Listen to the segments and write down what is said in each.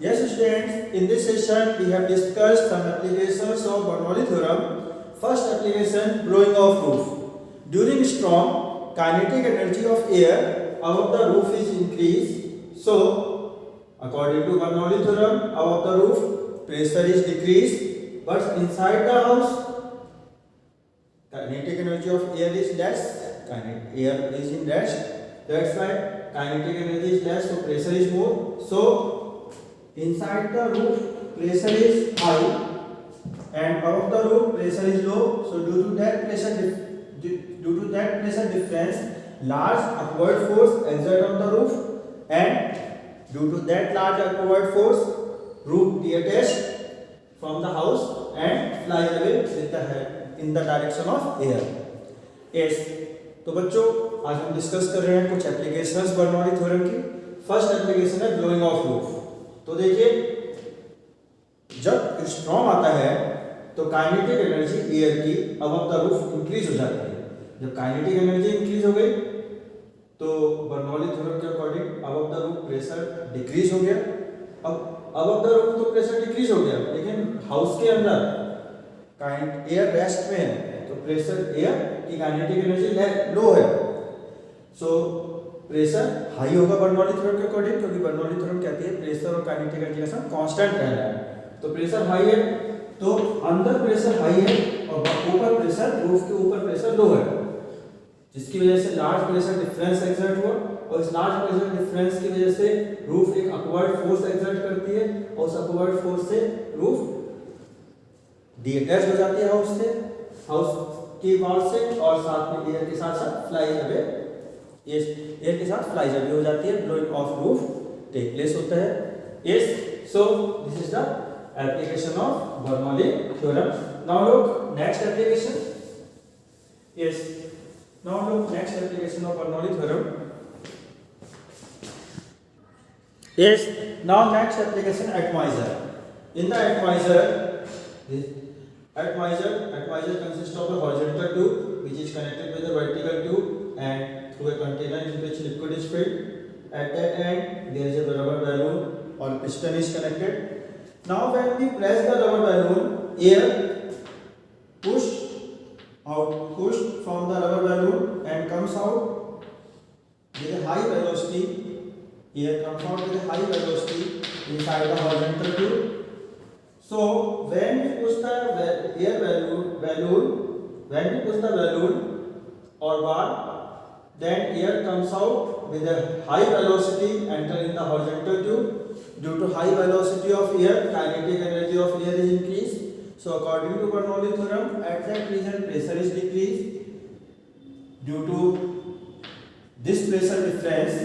Yes, students, in this session we have discussed some applications of Bernoulli theorem. First application, blowing off roof. During storm, kinetic energy of air above the roof is increased. So, according to Bernoulli theorem, above the roof pressure is decreased, but inside the house kinetic energy of air is less. Air is in rest. That's why kinetic energy is less, so pressure is more. So inside the roof pressure is high and above the roof pressure is low. So due to that pressure difference, large upward force exert on the roof, and due to that large upward force, roof detached from the house and flies away with the head in the direction of air. Yes. तो बच्चों आज हम discuss कर रहे हैं कुछ applications Bernoulli theorem की। First application है ब्लोइंग ऑफ रूफ। तो देखिए, जब स्टॉर्म आता है तो काइनेटिक एनर्जी एयर की अबव द रूफ इंक्रीज हो जाती है। जब काइनेटिक एनर्जी इंक्रीज हो गई तो बर्नौली थ्योरम के according above the roof pressure decrease हो गया। अब अबव द रूफ तो प्रेशर डिक्रीज हो गया, लेकिन हाउस के अंदर एयर रेस्ट में है तो प्रेशर एयर की काइनेटिक एनर्जी लो है। सो प्रेशर हाई होगा बर्नौली थ्योरम के अकॉर्डिंग, क्योंकि बर्नौली थ्योरम कहती है प्रेशर और काइनेटिक एनर्जी का सम कांस्टेंट रहना है। तो प्रेशर हाई है तो अंदर प्रेशर हाई है और ऊपर प्रेशर, रूफ के ऊपर प्रेशर लो है, जिसकी वजह से लार्ज प्रेशर डिफरेंस एक्सर्ट हुआ। और इस लार्ज प्रेशर डिफरेंस की वजह से रूफ एक अपवर्ड फोर्स एक्सर्ट करती है और उस अपवर्ड फोर्स से रूफ डिटैच हो जाती है हाउस की वॉल से, और साथ में एयर के साथ साथ फ्लाई अवे, एयर के साथ फ्लाई अवे हो जाती है। Blowing off roof take place होता है। Yes, so this is the application of Bernoulli theorem. Now look next application. Yes, now look next application of Bernoulli theorem. Yes, now next application atomizer. In the atomizer consists of a horizontal tube which is connected with a vertical tube and through a container in which liquid is filled. At that end there is a rubber balloon or piston is connected. Now when we press the rubber balloon, air pushed from the rubber balloon and comes out with a high velocity. Air comes out with a high velocity inside the horizontal tube. So when we push the balloon or bar, then air comes out with a high velocity entering the horizontal tube. Due to high velocity of air, kinetic energy of air is increased. So according to Bernoulli theorem, at that region pressure is decreased. Due to this pressure difference,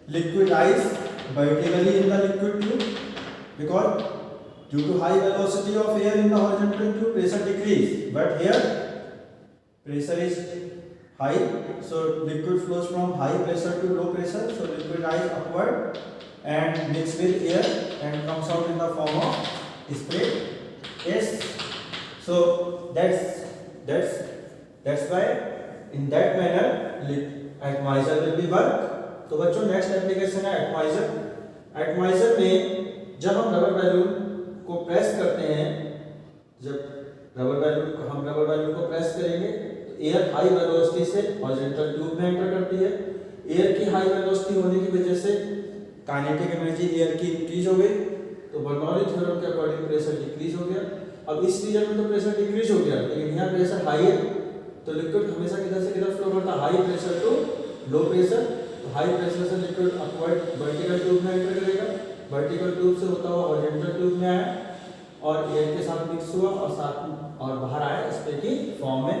liquid rise vertically in the liquid tube, because due to high velocity of air in the horizontal tube, pressure decrease, but here pressure is high, so liquid flows from high pressure to low pressure. So liquid rise upward and mix with air and comes out in the form of spray. Yes, so that's why in that manner atomizer will be work. तो बच्चों next application है एटमाइजर। एटमाइजर में जब हम rubber balloon को press करते हैं, जब हम रबर बैलून को प्रेस करेंगे तो एयर हाई वेलोसिटी से हॉरिजॉन्टल ट्यूब में एंटर करती है। एयर की हाई वेलोसिटी होने की वजह से काइनेटिक एनर्जी एयर की इंक्रीज हो गई, तो बर्नौली थ्योरम के अकॉर्डिंग प्रेशर डिक्रीज हो गया। अब इस रीजन में तो प्रेशर डिक्रीज हो गया, लेकिन यहाँ प्रेशर हाई है तो लिक्विड हमेशा किधर से किधर फ्लो करता है, high pressure to low pressure. तो हाई प्रेशर से लिक्विड अपवर्ड वर्टिकल ट्यूब में एंटर करेगा, वर्टिकल ट्यूब से होता हुआ हॉरिजॉन्टल ट्यूब में आया और एयर के साथ मिक्स हुआ और बाहर आया स्प्रे की फॉर्म में।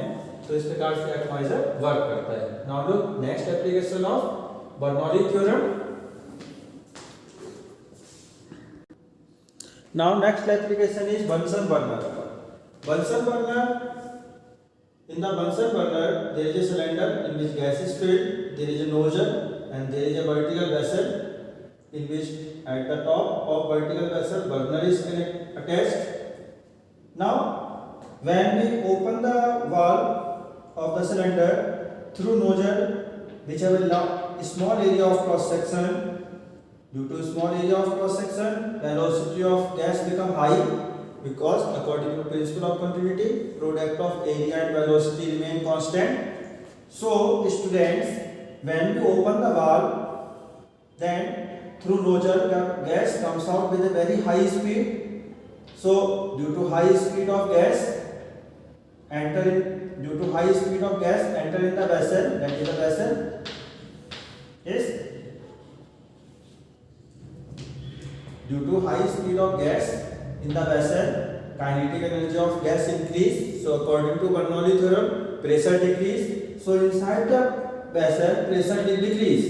तो इस प्रकार से एटमाइजर वर्क करता है। Now look next application of Bernoulli theorem. Now next application is Bunsen burner. Bunsen burner, in the Bunsen burner there is a cylinder in which gas is filled, there is a nozzle and there is a vertical vessel in which at the top of vertical vessel burner is attached. Now when we open the valve of the cylinder through nozzle which have a small area of cross section, Due to small area of cross section, velocity of gas become high because according to principle of continuity, product of area and velocity remain constant. So students, when we open the valve, then through nozzle the gas comes out with a very high speed. So due to high speed of gas enter in the vessel, that is the vessel is due to high speed of gas in the vessel, kinetic energy of gas increase. So according to Bernoulli theorem, pressure decrease. So inside the vessel pressure will decrease.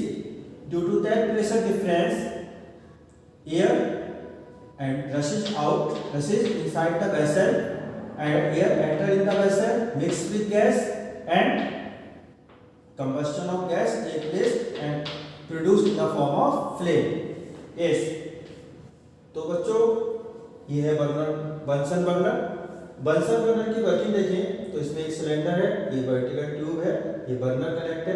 Due to that pressure difference, air and rushes inside the vessel, and air enter in the vessel mixed with gas, and combustion of gas take place and produced in the form of flame. Yes, तो बच्चों ये है Bunsen burner की working देखें तो इसमें एक cylinder है, ये वर्टिकल ट्यूब है, ये बर्नर कनेक्ट है।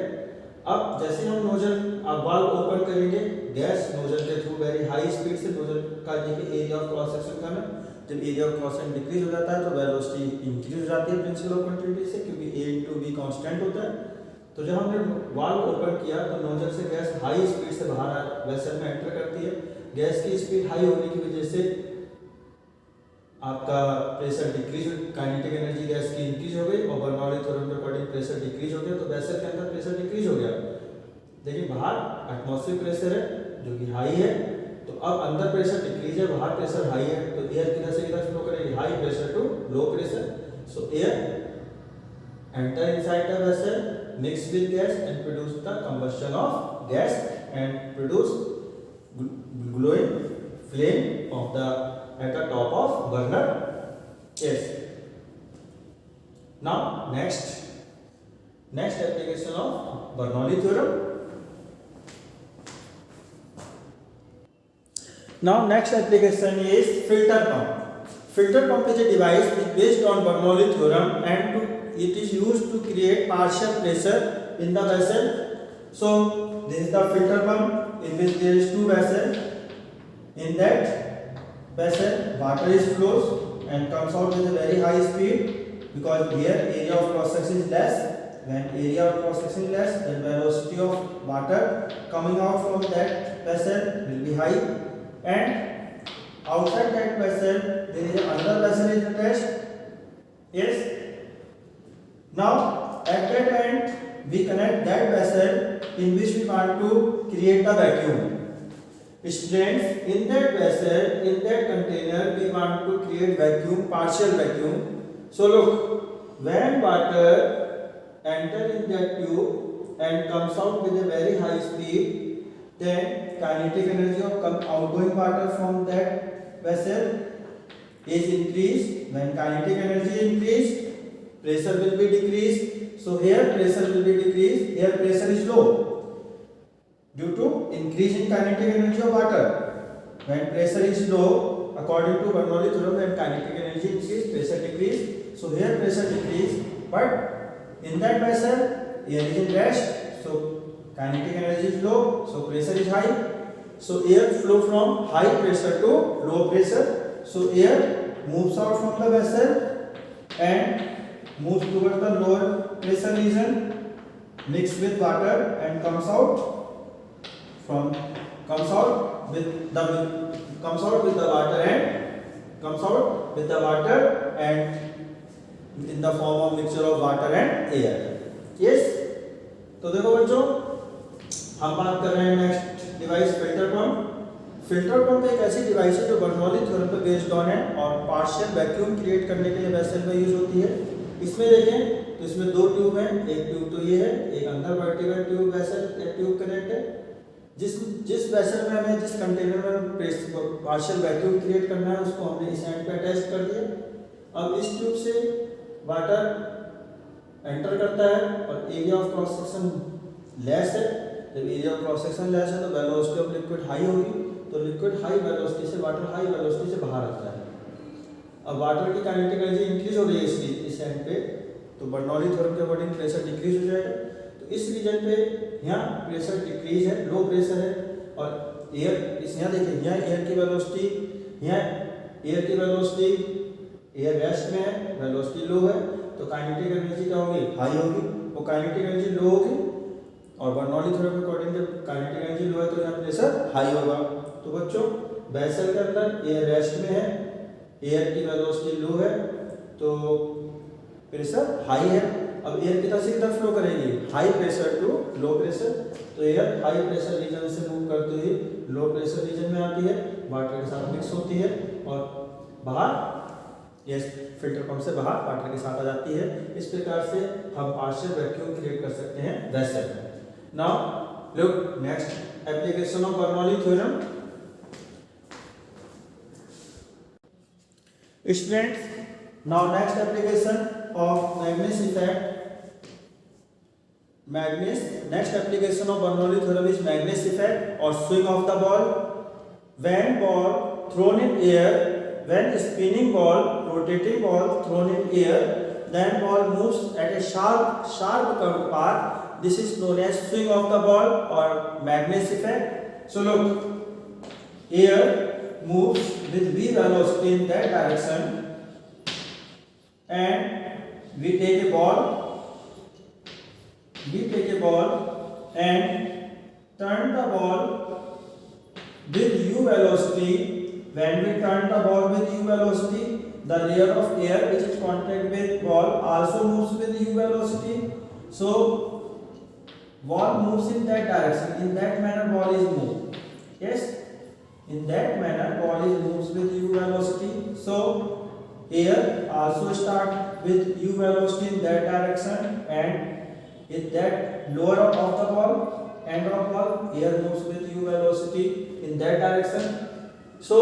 अब जैसे हम नोजल वाल्व ओपन करेंगे, गैस नोजल के थ्रू वेरी हाई स्पीड से नोजल का देखिए एरिया ऑफ क्रॉस सेक्शन का है, जब area of cross section decrease हो जाता है तो वेलोसिटी इंक्रीज हो जाती है प्रिंसिपल ऑफ कंटिन्यूटी से, क्योंकि a into b कांस्टेंट होता है। तो जब हमने वाल्व ओपन किया तो नोजल से गैस हाई स्पीड से बाहर वेसल में एंटर करती है। गैस की स्पीड हाई होने की वजह से आपका pressure decrease, kinetic energy gas की इंक्रीज हो गई और बर्नौली थ्योरम के अकॉर्डिंग प्रेशर डिक्रीज हो गया, तो वेसल के अंदर प्रेशर डिक्रीज हो गया। लेकिन बाहर एटमॉस्फेरिक प्रेशर है जो कि हाई है, तो अब अंदर प्रेशर डिक्रीज है, बाहर प्रेशर हाई है, तो एयर किधर से किधर फ्लो करेगी, high pressure to low pressure. So air enter inside the vessel mix with gas and produce the combustion of gas and produce glowing flame of the at the top of burner. Yes. Now next application of Bernoulli theorem. Now next application is filter pump. Filter pump is a device which based on Bernoulli theorem and it is used to create partial pressure in the vessel. So this is the filter pump in which there is two vessels. In that vessel water is flows and comes out with a very high speed, because here area of cross section is less. When area of cross section is less, then velocity of water coming out from that vessel will be high, and outside that vessel there is another vessel is attached. Yes. Now at that end we connect that vessel in which we want to create a vacuum. Students, in that vessel, in that container we want to create vacuum, partial vacuum. So look, when water enter in that tube and comes out with a very high speed, then kinetic energy of outgoing water from that vessel is increased. When kinetic energy is increased, pressure will be decreased. So here pressure will be decreased, here pressure is low due to increase in kinetic energy of water. When pressure is low, according to Bernoulli theorem, when kinetic energy increase, pressure decrease. So here pressure decrease, but in that vessel air is in rest, so kinetic energy is low, so pressure is high. So air flow from high pressure to low pressure. So air moves out from the vessel and moves towards the lower pressure region, mixed with water, and comes out with the water and in the form of mixture of water and air. Yes. तो देखो बच्चों, हम बात कर रहे हैं next device filter pump. Filter pump एक ऐसी डिवाइस है जो बर्नौली थ्योरम पर बेस्ड ऑन है और पार्शियल वैक्यूम क्रिएट करने के लिए वेसल में यूज होती है। इसमें देखें तो इसमें दो ट्यूब हैं, एक ट्यूब तो ये है, एक अंदर वर्टिकल ट्यूब वेसल या ट्यूब कनेक्ट है। जिस वेसल में हमें, जिस कंटेनर में पार्शियल वैक्यूम क्रिएट करना है उसको हमने इस एंड पे अटैच कर दिया। अब इस ट्यूब से वाटर एंटर करता है और area of cross section less है। जब area of cross section less है तो वेलोसिटी ऑफ लिक्विड हाई होगी, तो लिक्विड हाई वेलोसिटी से, वाटर हाई वेलोसिटी से बाहर आता है। अब वाटर की काइनेटिक एनर्जी इंक्रीज हो रही है इस एंड पे, तो बर्नौली थ्योरम के अकॉर्डिंग प्रेशर डिक्रीज हो जाएगा। तो इस रीजन पे यहाँ प्रेशर डिक्रीज है, लो प्रेशर है, और एयर इस यहाँ देखिए, यहाँ एयर की वेलोसिटी, यहाँ एयर की वेलोसिटी, एयर रेस्ट में है, वेलोसिटी लो है, तो काइनेटिक एनर्जी क्या होगी, हाई होगी। वो काइनेटिक एनर्जी लो होगी और बर्नौली थ्योरम के अकॉर्डिंग जब काइनेटिक एनर्जी लो है तो यहाँ प्रेशर हाई होगा। तो बच्चों वेसल के अंदर एयर रेस्ट में है, एयर की वेलोसिटी लो है, तो प्रेशर हाई है। अब एयर किधर से किधर फ्लो करेगी, high pressure to low pressure, तो एयर हाई प्रेशर रीजन से मूव करते हुए लो प्रेशर रीजन में आती है, वाटर के साथ मिक्स होती है और बाहर ये फिल्टर पंप से बाहर वाटर के साथ आ जाती है। इस प्रकार से हम पार्शियल वैक्यूम क्रिएट कर सकते हैं वेसल में। Now look next application of Bernoulli theorem. Students, now next application of Magnus effect. Next application of Bernoulli theorem is Magnus effect or swing of the ball. When ball thrown in air, when spinning ball, rotating ball thrown in air, then ball moves at a sharp curved path. This is known as swing of the ball or Magnus effect. So look, air moves with v velocity in that direction, and we take a ball and turn the ball with u velocity. When we turn the ball with u velocity, the layer of air which is contact with ball also moves with u velocity. So ball moves in that direction. In that manner ball is moved. Yes, in that manner ball is moves with u velocity. So air also start with u velocity in that direction, and in that lower of the ball, end of ball, air moves with u velocity in that direction. So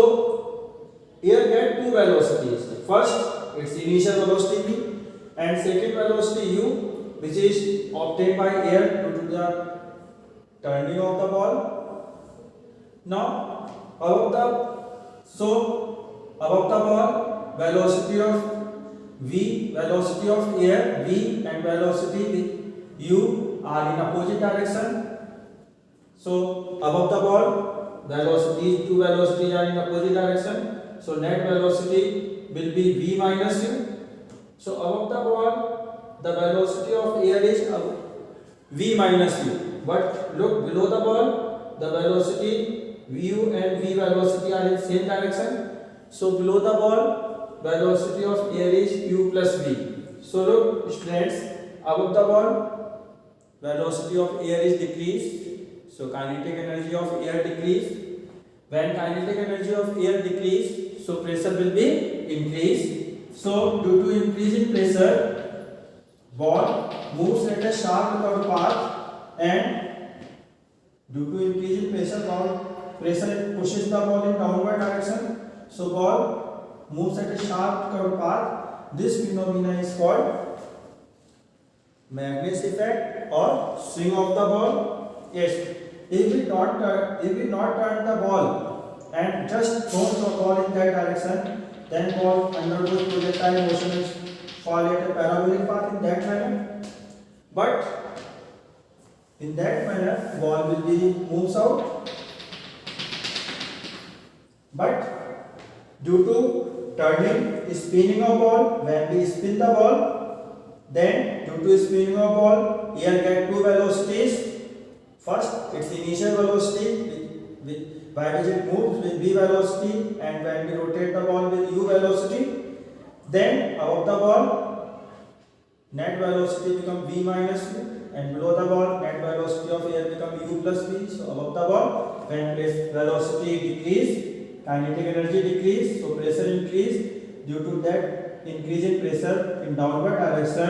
air get two velocities. First its initial velocity v, and second velocity u, which is obtained by air due to the turning of the ball. Now above the ball, velocity of v, velocity of air v, and velocity u are in opposite direction. So above the ball, two velocities are in opposite direction. So net velocity will be v minus u. So above the ball, the velocity of air is v minus u. But look below the ball, the velocity vu and v velocity are in same direction. So below the ball, velocity of air is u plus v. So look students, above the ball velocity of air is decreased, so kinetic energy of air decreased. When kinetic energy of air decreased, so pressure will be increased. So due to increase in pressure, ball moves at a sharp curved path, and due to increase in pressure pushes the ball in downward direction. So ball moves at a sharp curved path. This phenomena is called Magnus effect or swing of the ball. Yes, if we not turn the ball and just throw the ball in that direction, then ball undergoes projectile motion and fall at a parabolic path in that manner. But in that manner, ball will be moves out. But due to turning, spinning of ball, when we spin the ball, then due to spinning of ball, air get two velocities. First, its initial velocity by which it moves with v velocity, and when we rotate the ball with u velocity, then above the ball, net velocity become v minus u, and below the ball, net velocity of air become u plus v. So above the ball, when velocity decrease, kinetic energy decrease, so pressure increase. Due to that increase in pressure in downward direction,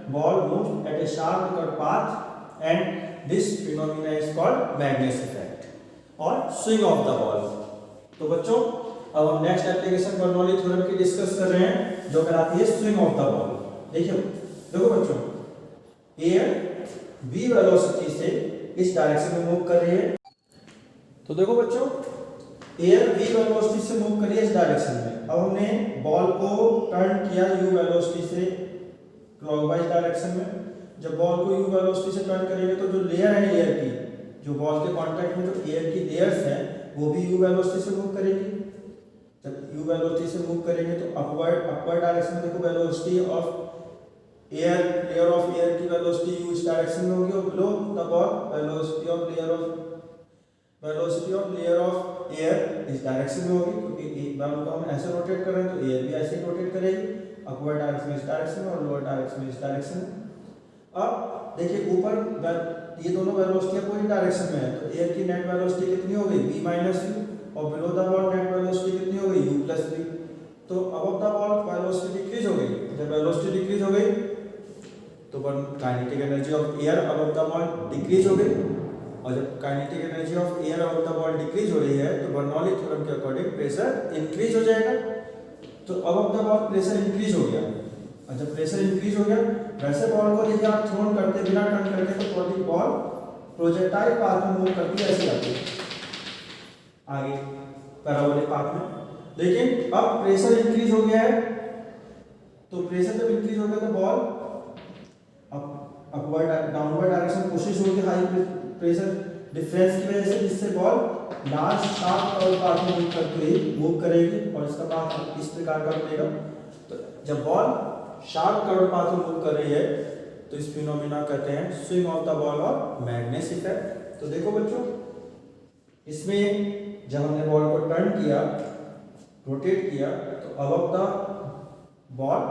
ball moves at a sharp curved path, and this phenomena is called Magnus effect or swing of the ball. तो बच्चों अब हम next application Bernoulli theorem की discuss कर रहे हैं जो कहलाती है स्विंग ऑफ द बॉल। देखो बच्चों, एयर v वेलोसिटी से इस डायरेक्शन में मूव कर रही है। तो देखो बच्चों, एयर v वेलोसिटी से मूव करी है इस डायरेक्शन में। अब हमने बॉल को टर्न किया u वेलोसिटी से क्लॉकवाइज डायरेक्शन में। जब बॉल को u वेलोसिटी से टर्न करेंगे तो जो लेयर है एयर की, जो बॉल के कांटेक्ट में जो एयर की लेयर्स हैं, वो भी u वेलोसिटी से मूव करेगी। जब u वेलोसिटी से मूव करेंगे तो अपवर्ड डायरेक्शन में देखो velocity of air, layer of air की वेलोसिटी u इस डायरेक्शन में होगी, और below the ball velocity of layer of air इस डायरेक्शन में होगी, क्योंकि एक बॉल को हम ऐसे रोटेट कर रहे हैं तो एयर भी ऐसे ही रोटेट करेगी, अपवर्ड डायरेक्शन में इस डायरेक्शन में और लोअर डायरेक्शन में इस डायरेक्शन में। अब देखिए ऊपर ये दोनों वेलोसिटी पूरी डायरेक्शन में है, तो एयर की नेट वेलोसिटी कितनी हो गई v माइनस u, और below the ball net velocity कितनी हो गई u प्लस v। तो above the ball velocity decrease हो गई। जब वेलोसिटी डिक्रीज हो गई तो kinetic energy of air above the ball decrease हो गई, और जब kinetic energy of air above the ball decrease हो रही है तो बर्नौली थ्योरम के अकॉर्डिंग प्रेशर इंक्रीज हो जाएगा। तो above the ball pressure increase हो गया, और जब प्रेशर इंक्रीज हो गया वैसे बॉल को यदि आप थ्रोन करते बिना टर्न करके तो पूरी बॉल प्रोजेक्टाइल पाथ में मूव करती है, ऐसे जाती है आगे पैराबोलिक पाथ में। लेकिन अब प्रेशर इंक्रीज हो गया है, तो प्रेशर जब इंक्रीज हो गया तो बॉल अपवर्ड डाउनवर्ड डायरेक्शन कोशिश होगी हाई प्रेशर डिफरेंस की वजह से, जिससे ball large sharp curve path में मूव करेगी, और इसका पाथ इस प्रकार का बनेगा। तो जब बॉल शार्प कर्व पाथ में मूव कर रही है तो इस फिनोमिना कहते हैं स्विंग ऑफ द बॉल और मैग्नेस इफेक्ट। तो देखो बच्चों, इसमें जब हमने बॉल को टर्न किया, रोटेट किया, तो above the ball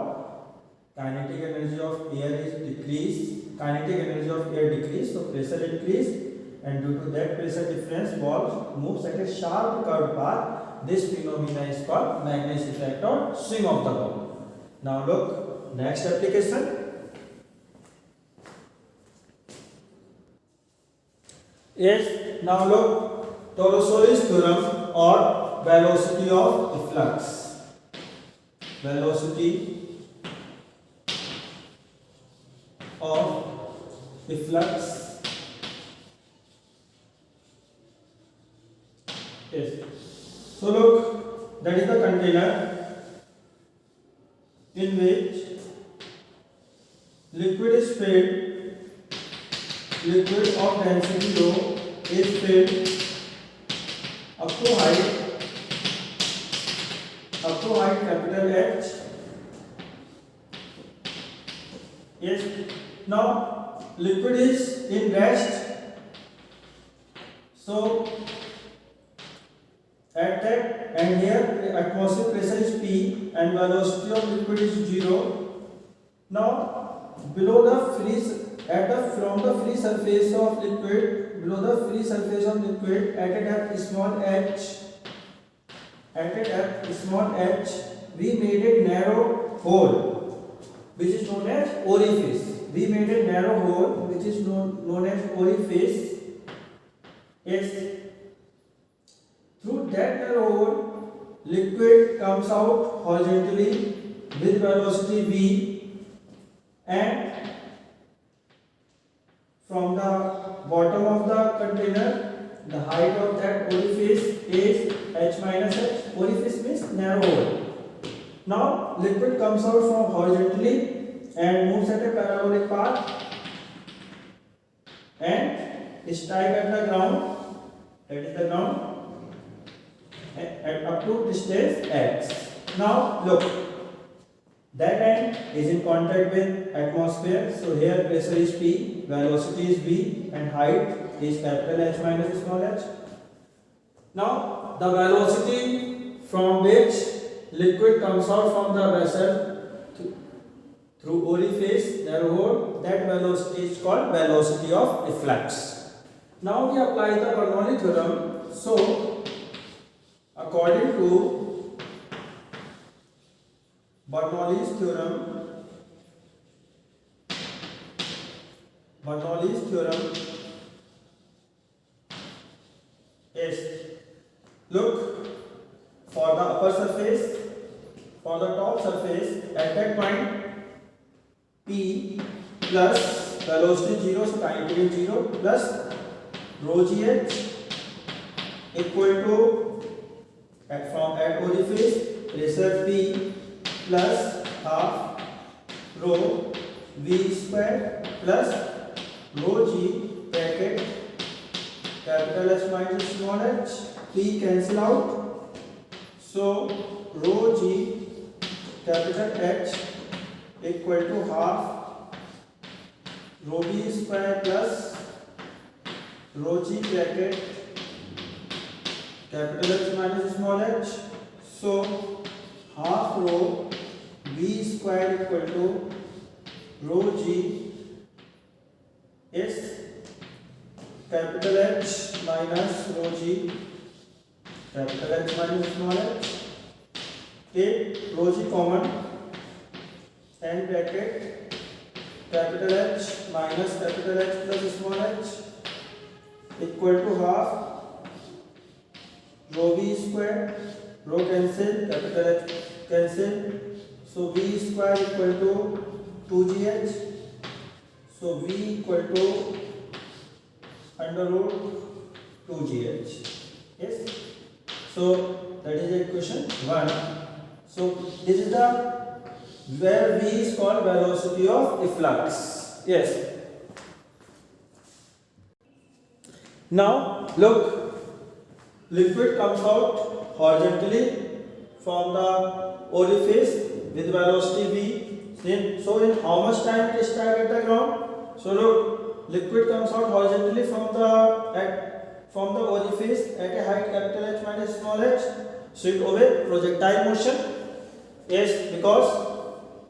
kinetic energy of air is decrease, kinetic energy of air decrease, so pressure increase, and due to that pressure difference ball moves at a sharp curved path. This phenomena is called Magnus effect or swing of the ball. Now look next application. Yes, now look Torricelli's theorem or velocity of efflux. Velocity of efflux. Yes. So look, that is the container in which liquid is filled, liquid of density rho is filled up to height capital H. Yes. Now liquid is in rest, so at that, and here the atmospheric pressure is P and velocity of liquid is 0. Now below the free from the free surface of liquid, below the free surface of liquid at a depth small h, we made a narrow hole which is known as orifice. We made a narrow hole which is known as orifice. Yes. Through that narrow hole, liquid comes out horizontally with velocity v, and from the bottom of the container, the height of that orifice is h minus h. Orifice means narrow hole. Now liquid comes out from horizontally and moves at a parabolic path and strike at the ground, that is the ground, at up to distance x. Now look, that end is in contact with atmosphere, so here pressure is P, velocity is v, and height is capital H minus small h. Now the velocity from which liquid comes out from the vessel through orifice, narrow hole, that velocity is called velocity of efflux. Now we apply the Bernoulli theorem. So according to Bernoulli's theorem is, look, for the upper surface, for the top surface, at that point P plus velocity 0, so kinetic is 0, plus rho gh equal to at orifice pressure P plus half rho v square plus rho g bracket capital H minus small h P cancel out, so rho g capital H equal to half rho b square plus rho g bracket capital H minus small h, so half rho b square equal to rho g is capital H minus rho g capital H minus small h. Take rho g common and bracket capital H minus capital H plus small h equal to half rho b square, rho cancel, capital H cancel, so b square equal to 2gh, so v equal to under root 2gh. Yes, so that is equation 1. So this is the where v is called velocity of efflux. Yes, now look, liquid comes out horizontally from the orifice with velocity v. So in how much time it is stuck at the ground? So look, liquid comes out horizontally from the orifice at a height capital H minus small h. So it obeys projectile motion. Yes, because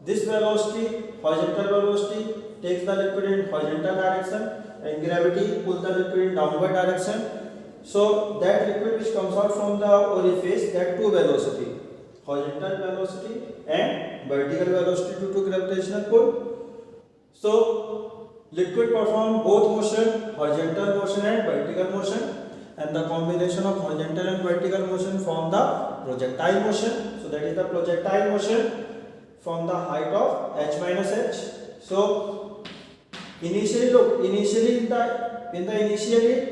this velocity, horizontal velocity, takes the liquid in horizontal direction and gravity pulls the liquid in downward direction. So that liquid which comes out from the orifice, that two velocity, horizontal velocity and vertical velocity due to gravitational pull. So liquid perform both motion, horizontal motion and vertical motion, and the combination of horizontal and vertical motion form the projectile motion. So that is the projectile motion from the height of h minus h. So initially look, initially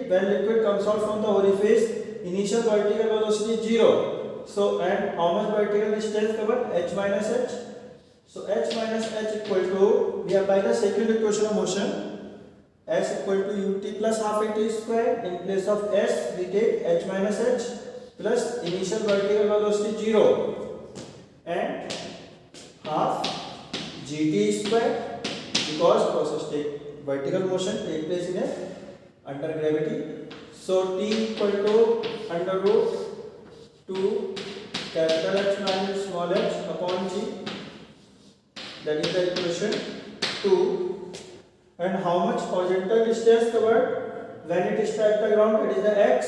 when liquid comes out from the orifice, initial vertical velocity is 0. So and how much vertical distance covered? H minus h. So h minus h equal to, we apply the second equation of motion, s equal to ut plus half at square. In place of s we take h minus h plus initial vertical velocity 0 and half gt square, because process take vertical motion take place in a under gravity. So t equal to under root 2 capital H minus small h upon g, that is the equation 2. And how much horizontal distance covered when it is at the ground? It is the x.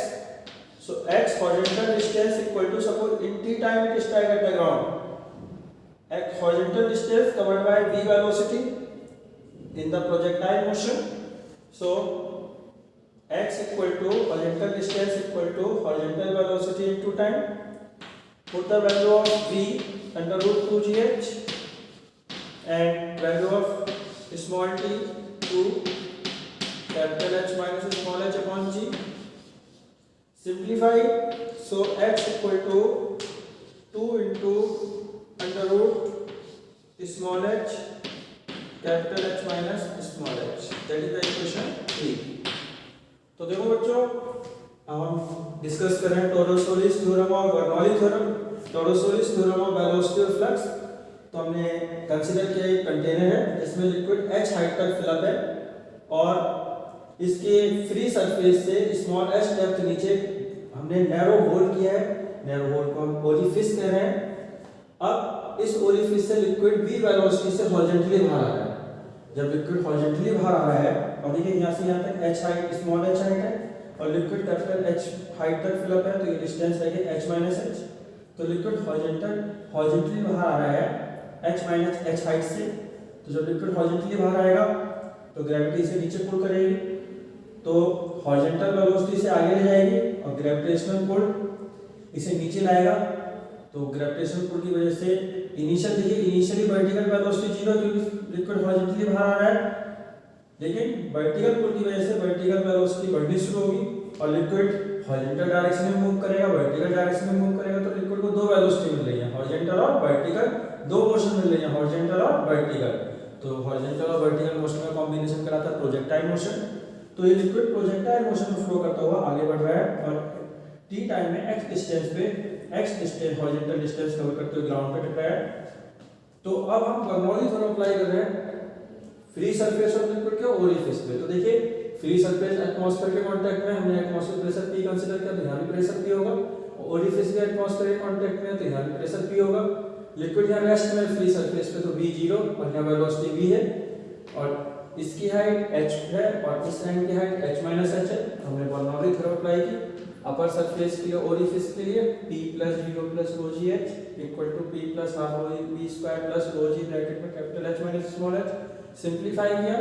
So x horizontal distance equal to, suppose in t time it is at the ground, x horizontal distance covered by v velocity in the projectile motion. So x equal to horizontal distance equal to horizontal velocity into time. Put the value of v under root 2gh and value of small t 2 capital H minus small h upon g. Simplify, so x equal to 2 into under root small h capital H minus small h, that is the equation 3. तो देखो बच्चों, अब हम discuss कर रहे हैं Torricelli's theorem और Bernoulli theorem. Torricelli's theorem of velocity of flux, तो हमने कंसीडर किया एक कंटेनर है जिसमें लिक्विड h हाइट तक फिलअप है और इसके फ्री सरफेस से स्मॉल h डेप्थ नीचे हमने नैरो होल किया है. नैरो होल को हम ओरिफिस कह रहे हैं. अब इस ओरिफिस से लिक्विड v वेलोसिटी से हॉरिजॉन्टली बाहर आ रहा है. जब लिक्विड हॉरिजॉन्टली बाहर आ रहा है, और देखिए यहाँ से यहाँ तक h height small h height है और लिक्विड कैपिटल h हाइट तक फिलअप है, तो ये डिस्टेंस है h माइनस h. तो लिक्विड हॉरिजॉन्टली बाहर आ रहा है h माइनस h हाइट से. तो जब लिक्विड हॉरिजॉन्टली बाहर आएगा तो ग्रेविटी इसे नीचे पुल करेगी, तो हॉरिजॉन्टल वेलोसिटी से आगे ले जाएगी और ग्रेविटेशनल पुल इसे नीचे लाएगा. तो ग्रेविटेशनल पुल की वजह से इनिशियली वर्टिकल वेलोसिटी 0 क्योंकि लिक्विड हॉरिजॉन्टली बाहर आ रहा है, लेकिन वर्टिकल पुल की वजह से वर्टिकल वेलोसिटी बढ़नी शुरू होगी और लिक्विड हॉरिजॉन्टल डायरेक्शन में मूव करेगा, वर्टिकल डायरेक्शन में मूव करेगा. तो लिक्विड को दो वेलोसिटी मिल रही है, हॉरिजॉन्टल और वर्टिकल, दो मोशन मिल रही है, हॉरिजॉन्टल और वर्टिकल. तो हॉरिजॉन्टल और वर्टिकल मोशन का कॉम्बिनेशन कराता है प्रोजेक्टाइल मोशन. तो ये लिक्विड प्रोजेक्टाइल मोशन में फ्लो करता हुआ आगे बढ़ रहा है और t टाइम में x डिस्टेंस पे x distance horizontal distance cover करते हुए ग्राउंड पे टकराया। तो अब हम बर्नौली थ्योरम अप्लाई कर रहे हैं फ्री सरफेस ऑफ लिक्विड के ओरिफिस पे। तो देखिए फ्री सरफेस एटमॉस्फेयर के कांटेक्ट में, हमने एटमॉस्फेयर प्रेशर P कंसीडर किया तो यहाँ भी प्रेशर P होगा, और ओरिफिस भी एटमॉस्फेयर के कांटेक्ट में तो यहाँ भी प्रेशर P होगा। लिक्विड यहाँ रेस्ट में फ्री सरफेस पे तो V 0 और यहाँ वेलोसिटी V है, और इसकी हाइट h है और इस लाइन की हाइट h माइनस h है। हमने बर्नौली थ्योरम अप्लाई की अपर सरफेस के लिए ओरिफिस के लिए P plus 0 plus rho g h equal to P plus half rho V square plus rho g bracket में capital H minus small h। Simplify किया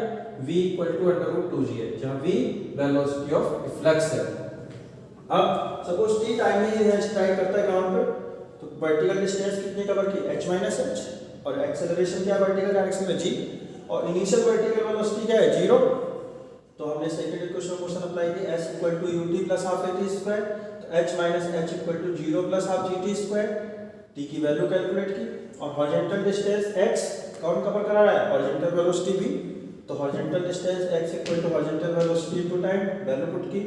v equal to under root 2g है, जहाँ v velocity of efflux है। अब suppose t time में ये strike करता है ग्राउंड पर, तो वर्टिकल डिस्टेंस कितनी कवर की h माइनस h, और एक्सेलरेशन क्या वर्टिकल डायरेक्शन में g, और इनिशियल वर्टिकल वेलोसिटी क्या है 0। तो हमने सेकंड इक्वेशन मोशन अप्लाई की s equal to ut plus half at square, तो h minus h equal to 0 plus half gt square, t की वैल्यू कैलकुलेट की, और हॉरिजॉन्टल डिस्टेंस x कौन कवर करा रहा है हॉरिजॉन्टल वेलोसिटी v, तो horizontal distance x equal to horizontal velocity into time value put की।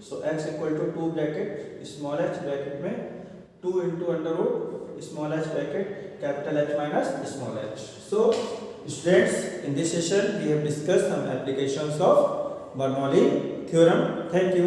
So x equal to 2 bracket small h bracket में 2 into under root small h bracket capital H minus small h। So students, in this session we have discussed some applications of Bernoulli theorem. Thank you.